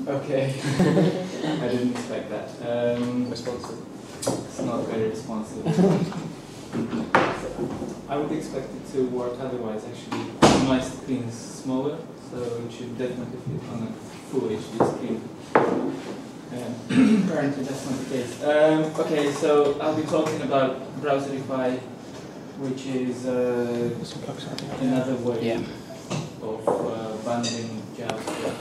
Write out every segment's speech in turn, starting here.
Okay. I didn't expect that. Responsive. It's not very responsive. I would expect it to work otherwise, actually. My screen is smaller, so it should definitely fit on a full HD screen. Apparently that's not the case. Okay, so I'll be talking about Browserify, which is another way of bundling JavaScript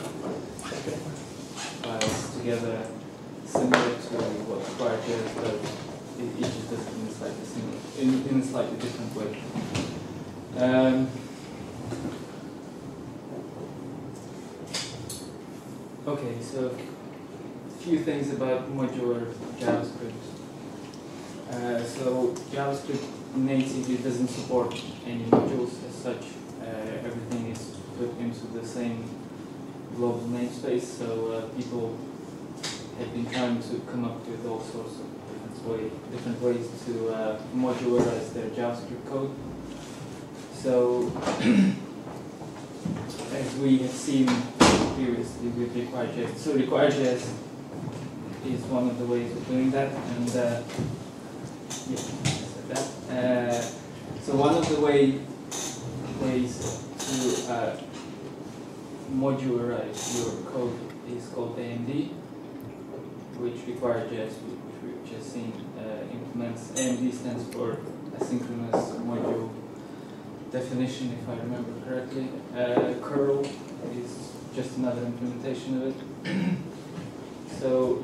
files together, similar to what Art.js does. It just does it in a slightly different way. Okay, so a few things about modular JavaScript. So JavaScript natively doesn't support any modules as such. Everything is put into the same global namespace, so people have been trying to come up with all sorts of different ways to modularize their JavaScript code. So, as we have seen previously with Require.js, so Require.js is one of the ways of doing that, and yeah, I said that. So one of the ways to modularize your code is called AMD, which Require.js, which we've just seen, implements. AMD stands for Asynchronous Module Definition, if I remember correctly. Curl is just another implementation of it. So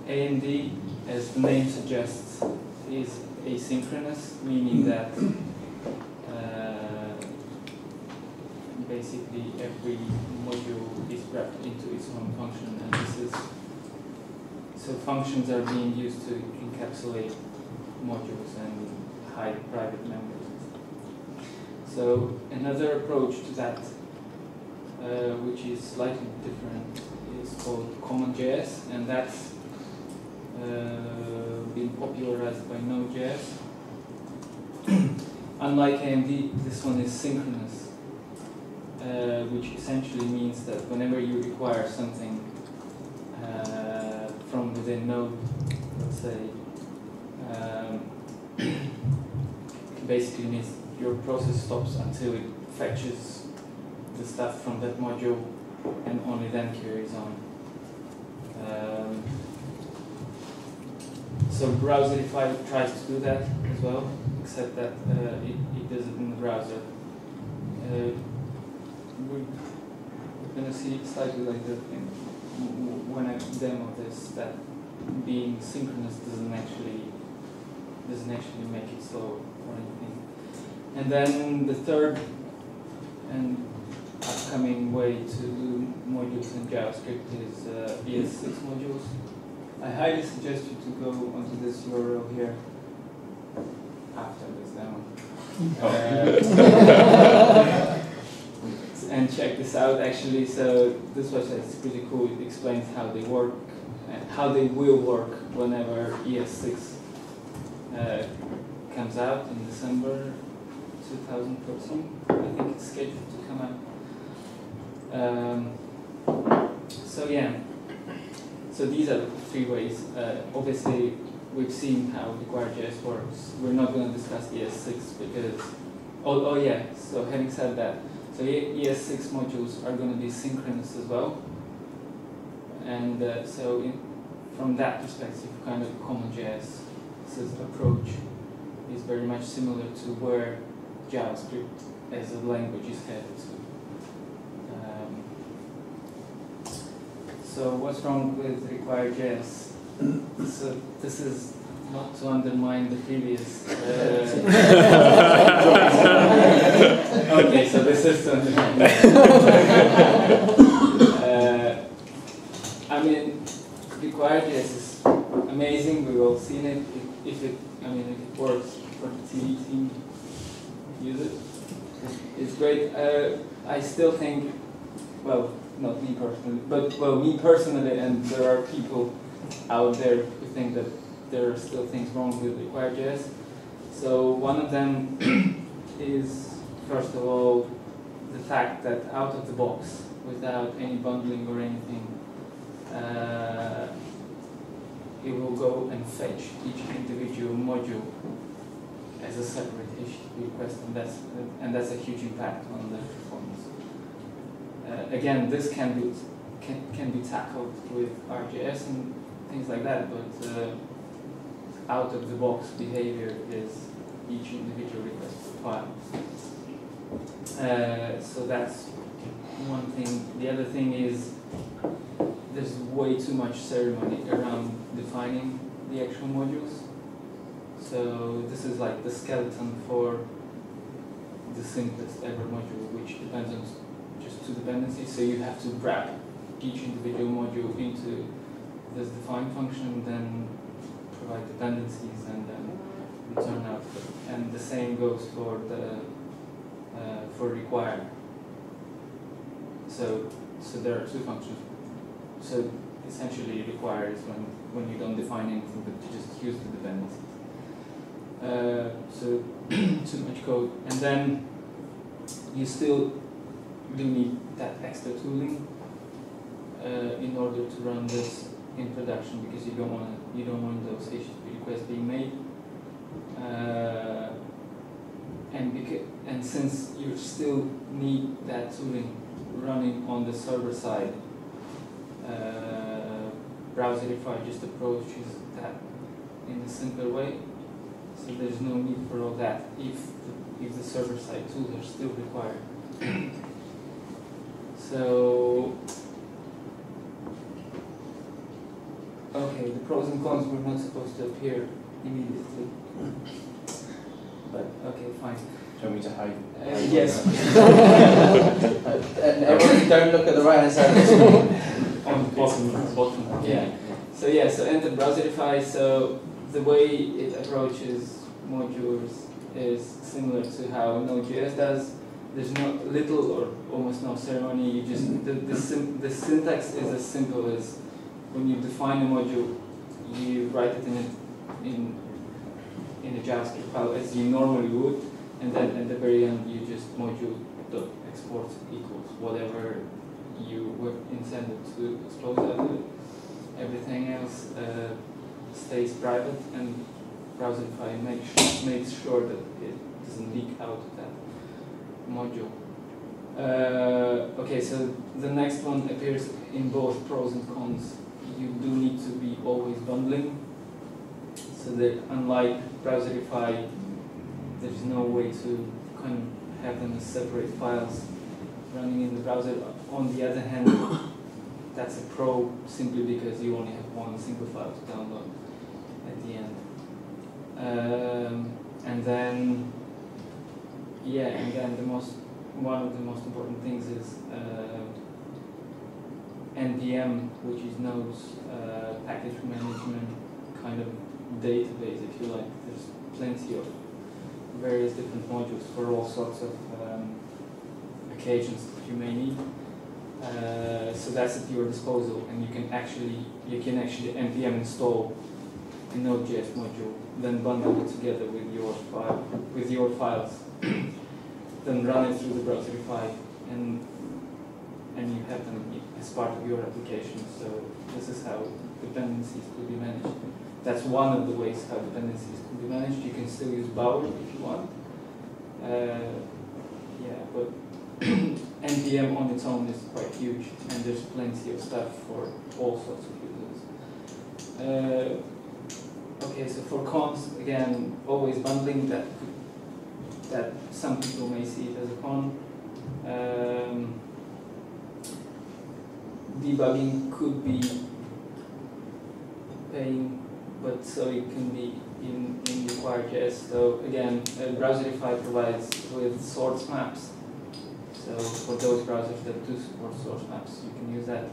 AMD, as the name suggests, is asynchronous, meaning that basically every module is wrapped into its own function, and this is so functions are being used to encapsulate modules and hide private members. So another approach to that, which is slightly different, is called Common.js, and that's been popularized by Node.js. Unlike AMD, this one is synchronous, which essentially means that whenever you require something from within Node, let's say, basically means your process stops until it fetches the stuff from that module and only then carries on. So Browserify tries to do that as well, except that it does it in the browser. We're going to see slightly later when I demo this that being synchronous doesn't actually make it slow or anything. And then the third and upcoming way to do modules in JavaScript is ES6 modules. I highly suggest you to go onto this URL here after this demo. And check this out actually. So this website is pretty cool. It explains how they work and how they will work whenever ES6 comes out in December 2014. I think it's scheduled to come out. So yeah. So these are the three ways. Obviously, we've seen how Require.js works. We're not going to discuss ES6 because, oh yeah, so having said that, so ES6 modules are going to be synchronous as well. And so from that perspective, kind of Common.js's approach is very much similar to where JavaScript as a language is headed to. So what's wrong with Require.js? So this is not to undermine the previous. Okay, so this is to undermine. I mean, Require.js is amazing. We've all seen it. If it works for the TV team, use it. It's great. I still think, well, not me personally, but well, me personally, and there are people out there who think that there are still things wrong with Require.js. So one of them is, first of all, the fact that out of the box, without any bundling or anything, it will go and fetch each individual module as a separate HTTP request, and that's a huge impact on the performance. Again, this can be tackled with Art.js and things like that, but out of the box behavior is each individual request file. So that's one thing. The other thing is there's way too much ceremony around defining the actual modules. So this is like the skeleton for the simplest ever module, which depends on just two dependencies. So you have to wrap each individual module into this define function, then provide dependencies, and then return output. And the same goes for the require. So there are two functions. So essentially require is when you don't define anything but you just use the dependencies. So too much code, and then you still do need that extra tooling in order to run this in production, because you don't want those HTTP requests being made. And since you still need that tooling running on the server side, Browserify just approaches that in a simpler way. So there's no need for all that if the server side tools are still required. So okay, the pros and cons were not supposed to appear immediately. But okay, fine. Do you want me to hide? Yes. And everyone, don't look at the right hand side of the screen. On the bottom. Yeah. So enter Browserify. So the way it approaches modules is similar to how Node.js does. There's little or almost no ceremony. You just the syntax is as simple as when you define a module, you write it in a JavaScript file as you normally would, and then at the very end you just module.export equals whatever you were intended to expose out of it. Everything else stays private, and Browserify makes sure that it doesn't leak out of that module. Okay, so the next one appears in both pros and cons. You do need to be always bundling, so that unlike Browserify, there's no way to kind of have them as separate files running in the browser. On the other hand, that's a pro simply because you only have one single file to download at the end. And then one of the most important things is NPM, which is Node's package management kind of database, if you like. There's plenty of various different modules for all sorts of occasions that you may need. So that's at your disposal, and you can actually npm install a Node.js module, then bundle it together with your files, then run it through the Browserify, and you have them as part of your application. So this is how dependencies could be managed. That's one of the ways how dependencies can be managed. You can still use Bower if you want. But NPM on its own is quite huge, and there's plenty of stuff for all sorts of users. Okay, so for cons, again, always bundling, that some people may see it as a con. Debugging could be paying, but so it can be in require.js. So again, Browserify provides with source maps. So for those browsers that do support source maps, you can use that.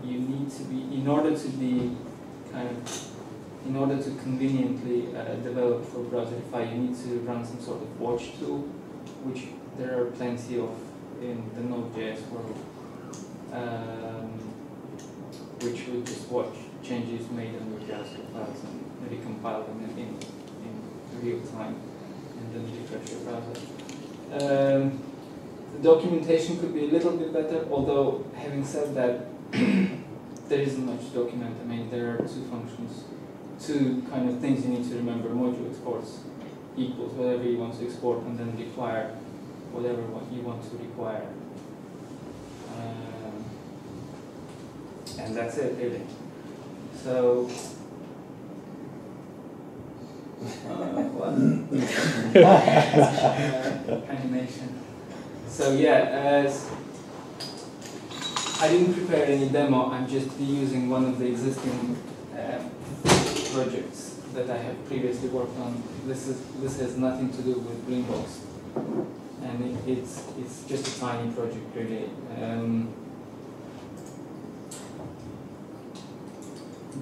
You need to be, in order to conveniently develop for Browserify, you need to run some sort of watch tool, which there are plenty of in the Node.js world, which will just watch changes made on your JavaScript files and recompile them in real time, and then refresh your browser. The documentation could be a little bit better, although having said that, there isn't much to document. I mean, there are two functions, two kind of things you need to remember. Module exports equals whatever you want to export, and then require whatever you want to require. And that's it, really. So, animation. So yeah, I didn't prepare any demo. I'm just using one of the existing projects that I have previously worked on. This has nothing to do with Greenbox, and it's just a tiny project, really.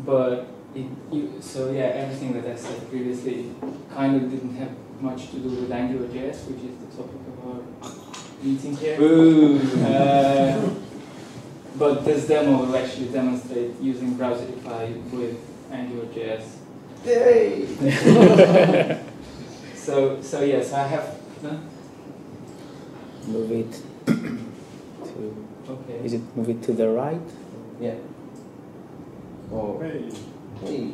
But so yeah, everything that I said previously kind of didn't have much to do with Angular.js, which is the topic of our meeting here. But this demo will actually demonstrate using Browserify with Angular.js. Yay! so yes, I have. Move it to. Okay. Is it move it to the right? Yeah. Or Hey.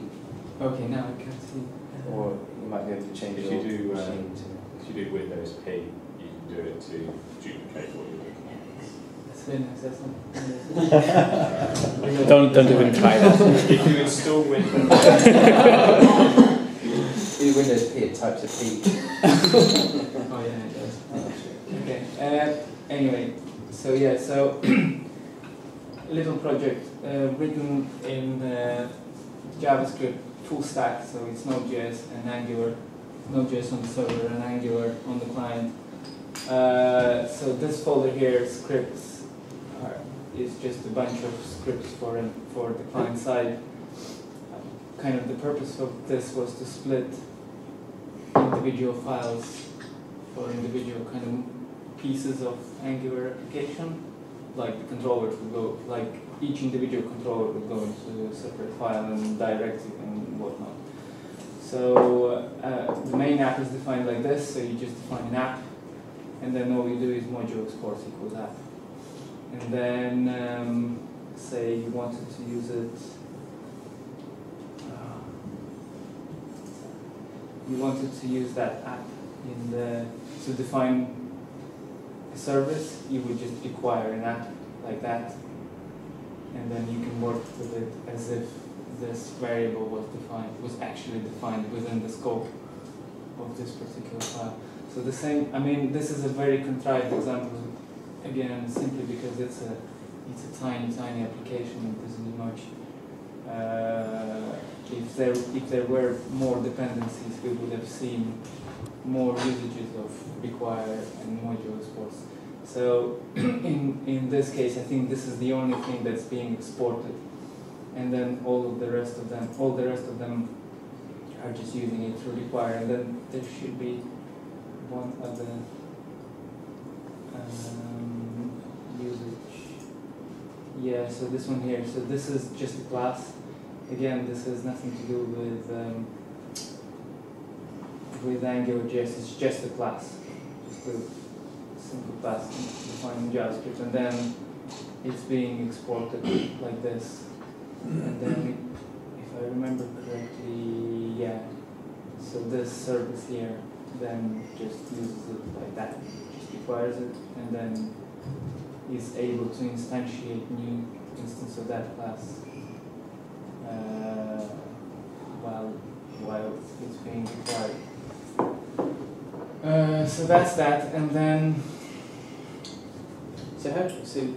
Okay, now I can see. or you might be able to change If your you do, machine to. If you do Windows P, you can do it to duplicate what you're looking at. That's very nice. That's not. Don't even try that. If you install Windows, Do Windows P, it types a P. Oh yeah, it does. Okay. Anyway, so yeah, so little project written in JavaScript full stack, so it's Node.js and Angular, Node.js on the server and Angular on the client. So this folder here, scripts, is just a bunch of scripts for the client side. Kind of the purpose of this was to split individual files for individual kind of pieces of Angular application. Like the controller would go, like each individual controller would go into a separate file and direct it and whatnot. So the main app is defined like this, so you just define an app, and then all you do is module exports equals app. And then say you wanted to use it, you wanted to use that app in to define a service, you would just require an app like that, and then you can work with it as if this variable was actually defined within the scope of this particular file. So the same, I mean, this is a very contrived example, again, simply because it's a tiny application. It doesn't do much. If there were more dependencies, we would have seen more usages of require and module exports. So in this case, I think this is the only thing that's being exported, and then all the rest of them are just using it to require. And then there should be one other usage. Yeah, so this one here. So this is just a class. Again, this has nothing to do with Angular.js. It's just a class, just a simple class defined in JavaScript, and then it's being exported like this. And then, if I remember correctly, yeah. So this service here then just uses it like that, just requires it, and then is able to instantiate new instance of that class while it's being required. So that's that, and then. So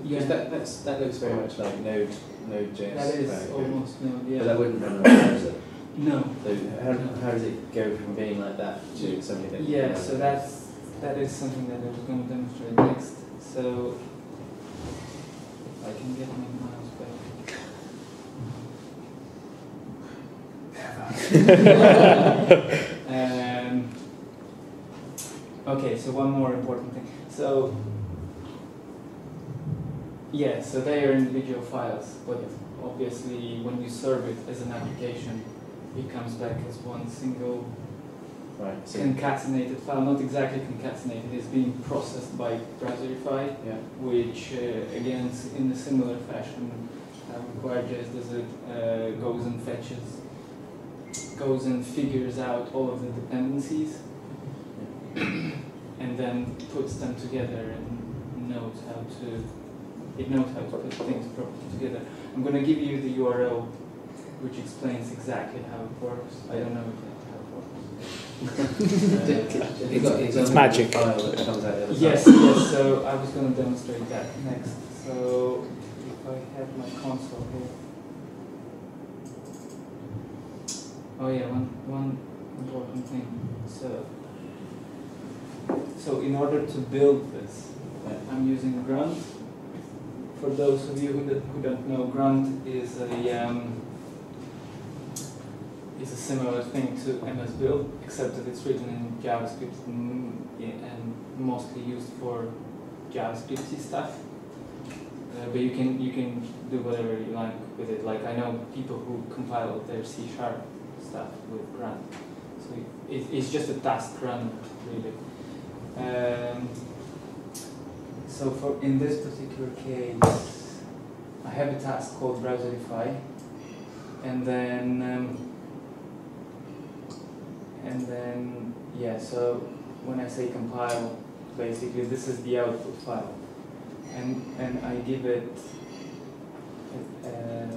yeah, that looks very much like Node.js. That is code. almost Node, yeah. But that wouldn't run on a browser. No. So how does it go from being like that to something that? Yeah, so that is something that I was going to demonstrate next. So if I can get my mouse back. Okay, so one more important thing. So yeah, so they are individual files, but obviously when you serve it as an application, it comes back as one single so concatenated file. Not exactly concatenated, it's being processed by Browserify, yeah. which again, in a similar fashion, how require.js does it, goes and figures out all of the dependencies, and then puts them together and knows how to put things properly together. I'm going to give you the URL which explains exactly how it works. I don't know exactly how it works. It's magic. File that comes out the other Yes, side. yes, so I was going to demonstrate that next. So if I have my console here. Oh yeah, one important thing. So in order to build this, I'm using Grunt. For those of you who don't know, Grunt is a similar thing to MS Build, except that it's written in JavaScript and mostly used for JavaScripty stuff. But you can do whatever you like with it. Like I know people who compile their C# stuff with Grunt. So it's just a task runner, really. So in this particular case, I have a task called Browserify, and then yeah. So when I say compile, basically this is the output file, and I give it a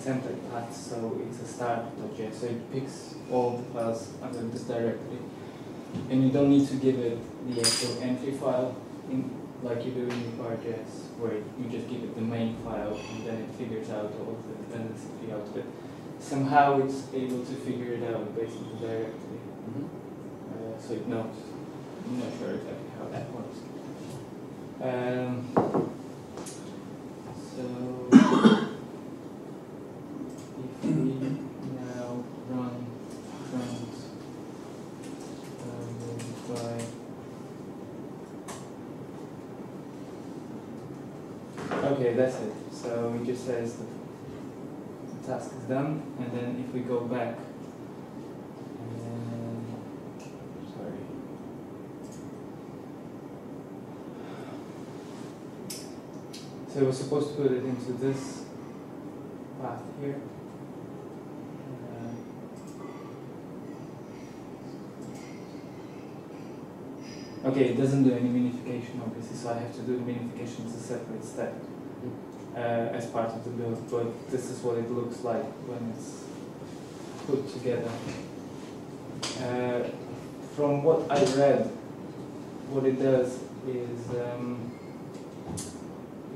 template path. So it's a start.js. So it picks all the files under this directory, and you don't need to give it the actual entry file like you do in require.js, where you just give it the main file and then it figures out all of the dependency tree out of it. Somehow it's able to figure it out based on the directory. So it knows. I'm not sure exactly how that works. So if we now run Browserify. Okay, that's it. So it just says the task is done, and then if we go back, sorry. So we're supposed to put it into this path here. Okay, it doesn't do any minification obviously, so I have to do the minification as a separate step as part of the build, but this is what it looks like when it's put together. From what I read, what it does is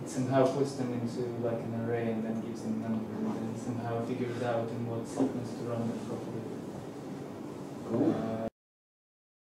it somehow puts them into like an array and then gives them numbers and then somehow figures out in what sequence to run them from.